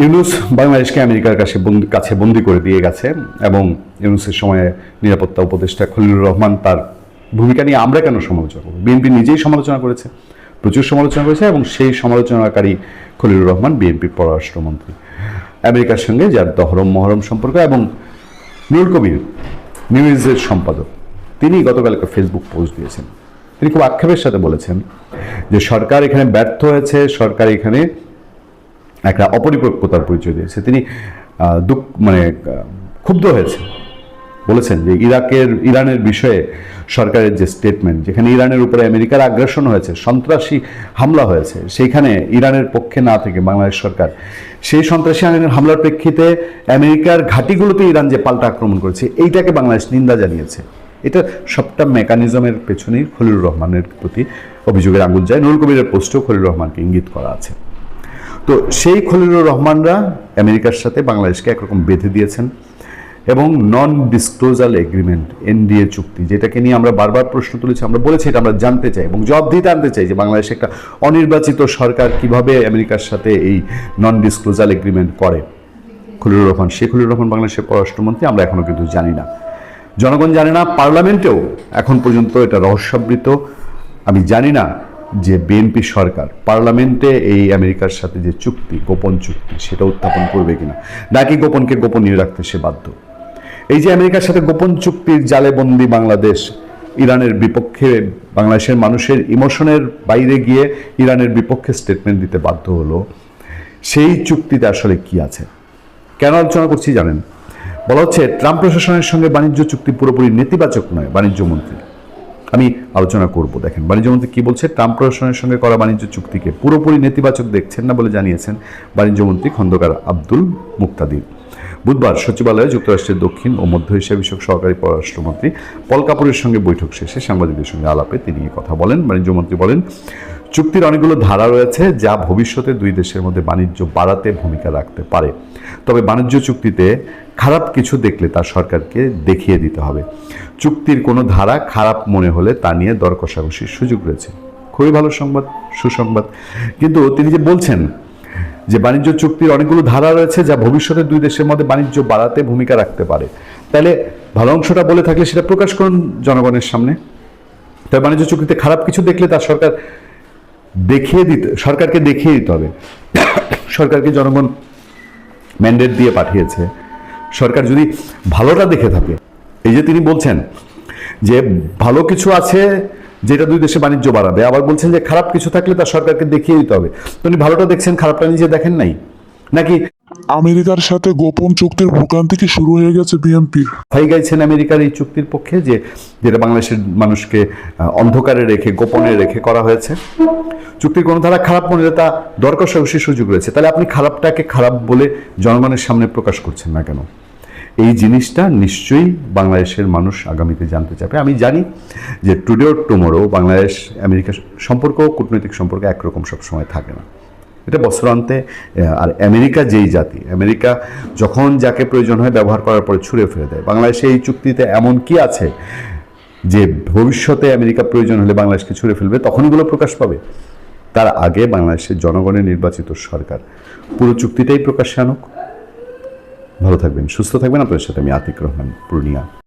ইউনূস বাংলাদেশকে আমেরিকার কাছে বন্দী করে দিয়ে গেছে এবং ইউনূসের সময়ে নিরাপত্তা উপদেষ্টা খলিলুর রহমান তার ভূমিকা নিয়ে আমরা কেন সমালোচনা করব? বিএনপি নিজেই সমালোচনা করেছে, প্রচুর সমালোচনা করেছে, এবং সেই সমালোচনাকারী খলিলুর রহমান বিএনপির পররাষ্ট্রমন্ত্রী। আমেরিকার সঙ্গে যার দহরম মহরম সম্পর্ক, এবং নুরুল কবির নিউজের সম্পাদক, তিনি গতকালকে ফেসবুক পোস্ট দিয়েছেন। তিনি খুব আক্ষেপের সাথে বলেছেন যে সরকার এখানে ব্যর্থ হয়েছে, সরকার এখানে একটা অপরিপক্কতার পরিচয় দিয়েছে। তিনি ক্ষুব্ধ হয়েছে, বলেছেন যে ইরানের বিষয়ে সরকারের যে স্টেটমেন্ট, যেখানে ইরানের উপরে আমেরিকার আগ্রাসন হয়েছে, সন্ত্রাসী হামলা হয়েছে, সেইখানে ইরানের পক্ষে না থেকে বাংলাদেশ সরকার সেই সন্ত্রাসী হামলার প্রেক্ষিতে আমেরিকার ঘাঁটিগুলোতে ইরান যে পাল্টা আক্রমণ করেছে, এইটাকে বাংলাদেশ নিন্দা জানিয়েছে। এটা সবটা মেকানিজমের পেছনেই খলিলুর রহমানের প্রতি অভিযোগের আঙুল যায়। নুরুল কবিরের পোস্টেও খলিলুর রহমানকে ইঙ্গিত করা আছে। তো সেই খলিলুর রহমানরা আমেরিকার সাথে বাংলাদেশকে একরকম বেঁধে দিয়েছেন, এবং নন ডিসক্লোজাল এগ্রিমেন্ট, এনডিএ চুক্তি, যেটাকে নিয়ে আমরা বারবার প্রশ্ন তুলেছি, আমরা বলেছি এটা আমরা জানতে চাই এবং জবাবদিহিতা আনতে চাই যে বাংলাদেশে একটা অনির্বাচিত সরকার কিভাবে আমেরিকার সাথে এই নন ডিসক্লোজাল এগ্রিমেন্ট করে। খলিলুর রহমান, শেখ খলিলুর রহমান বাংলাদেশের পররাষ্ট্রমন্ত্রী, আমরা এখনো কিন্তু জানি না, জনগণ জানে না, পার্লামেন্টেও এখন পর্যন্ত এটা রহস্যাবৃত। আমি জানি না যে বিএনপি সরকার পার্লামেন্টে এই আমেরিকার সাথে যে চুক্তি, গোপন চুক্তি, সেটা উত্থাপন করবে কিনা, নাকি গোপনকে গোপনীয় রাখতে সে বাধ্য। এই যে আমেরিকার সাথে গোপন চুক্তির জালে বন্দী বাংলাদেশ, ইরানের বিপক্ষে বাংলাদেশের মানুষের ইমোশনের বাইরে গিয়ে ইরানের বিপক্ষে স্টেটমেন্ট দিতে বাধ্য হলো, সেই চুক্তিতে আসলে কি আছে? কেন আলোচনা করছি জানেন? বলা হচ্ছে ট্রাম্প প্রশাসনের সঙ্গে বাণিজ্য চুক্তি পুরোপুরি নেতিবাচক নয়। বাণিজ্যমন্ত্রী, আমি আলোচনা করব, দেখেন বাণিজ্যমন্ত্রী কি বলছে। ট্রাম্প প্রশাসনের সঙ্গে করা বাণিজ্য চুক্তিকে পুরোপুরি নেতিবাচক দেখছেন না বলে জানিয়েছেন বাণিজ্যমন্ত্রী খন্দকার আব্দুল মুক্তাদির। বুধবার সচিবালয়ে যুক্তরাষ্ট্রের দক্ষিণ ও মধ্য এশিয়া বিষয়ক সহকারী পররাষ্ট্রমন্ত্রী পল কাপুরের সঙ্গে বৈঠক শেষে সাংবাদিকদের সঙ্গে আলাপে তিনি কথা বলেন। বাণিজ্যমন্ত্রী বলেন, চুক্তির অনেকগুলো ধারা রয়েছে যা ভবিষ্যতে দুই দেশের মধ্যে বাণিজ্য বাড়াতে ভূমিকা রাখতে পারে। তবে বাণিজ্য চুক্তিতে খারাপ কিছু দেখলে তা সরকারকে দেখিয়ে দিতে হবে। চুক্তির কোনো ধারা খারাপ মনে হলে তা নিয়ে দর কষাকষির সুযোগ রয়েছে। খুবই ভালো সংবাদ, সুসংবাদ। কিন্তু তিনি যে বলছেন যে বাণিজ্য চুক্তির অনেকগুলো ধারা রয়েছে যা ভবিষ্যতে দুই দেশের মধ্যে বাণিজ্য বাড়াতে ভূমিকা রাখতে পারে, তাহলে ভালো অংশটা বলে থাকলে সেটা প্রকাশ করুন জনগণের সামনে। তবে বাণিজ্য চুক্তিতে খারাপ কিছু দেখলে তা সরকারকে দেখিয়ে দিতে হবে। সরকারকে জনগণ ম্যান্ডেট দিয়ে পাঠিয়েছে। সরকার যদি ভালোটা দেখে থাকে, এই যে তিনি বলছেন যে ভালো কিছু আছে যেটা দুই দেশে বাণিজ্য বাড়াবে, আবার বলছেন যে খারাপ কিছু থাকলে তা সরকারকে দেখিয়ে দিতে হবে। উনি ভালোটা দেখছেন, খারাপটা নিজে দেখেন নাই নাকি? আমেরিকার সাথে গোপন চুক্তির ভোগান্তি কি শুরু হয়ে গেছে বিএনপির? ভাই গাইছেন আমেরিকার এই চুক্তির পক্ষে, যেটা বাংলাদেশের মানুষকে অন্ধকারে রেখে, গোপনে রেখে করা হয়েছে। চুক্তির কোনো ধারা খারাপ মনে হলে তা দর কষাকষির সুযোগ রয়েছে। তাহলে আপনি খারাপটাকে খারাপ বলে জনগণের সামনে প্রকাশ করছেন না কেন? এই জিনিসটা নিশ্চয়ই বাংলাদেশের মানুষ আগামীতে জানতে চাবে। আমি জানি যে today or tomorrow Bangladesh America সম্পর্ক, কূটনৈতিক সম্পর্ক একরকম সবসময় থাকে না, এটা বছরান্তে। আর আমেরিকা যেই জাতি, আমেরিকা যখন যাকে প্রয়োজন হয় ব্যবহার করার পরে ছুঁড়ে ফেলে দেয়। বাংলাদেশে এই চুক্তিতে এমন কি আছে যে ভবিষ্যতে আমেরিকা প্রয়োজন হলে বাংলাদেশকে ছুঁড়ে ফেলবে, তখন এগুলো প্রকাশ পাবে। তার আগে বাংলাদেশের জনগণের নির্বাচিত সরকার পুরো চুক্তিটাই প্রকাশ্যে আনুক। ভালো থাকবেন, সুস্থ থাকবেন। আপনাদের সাথে আমি আতিক রহমান, পূর্ণিয়া।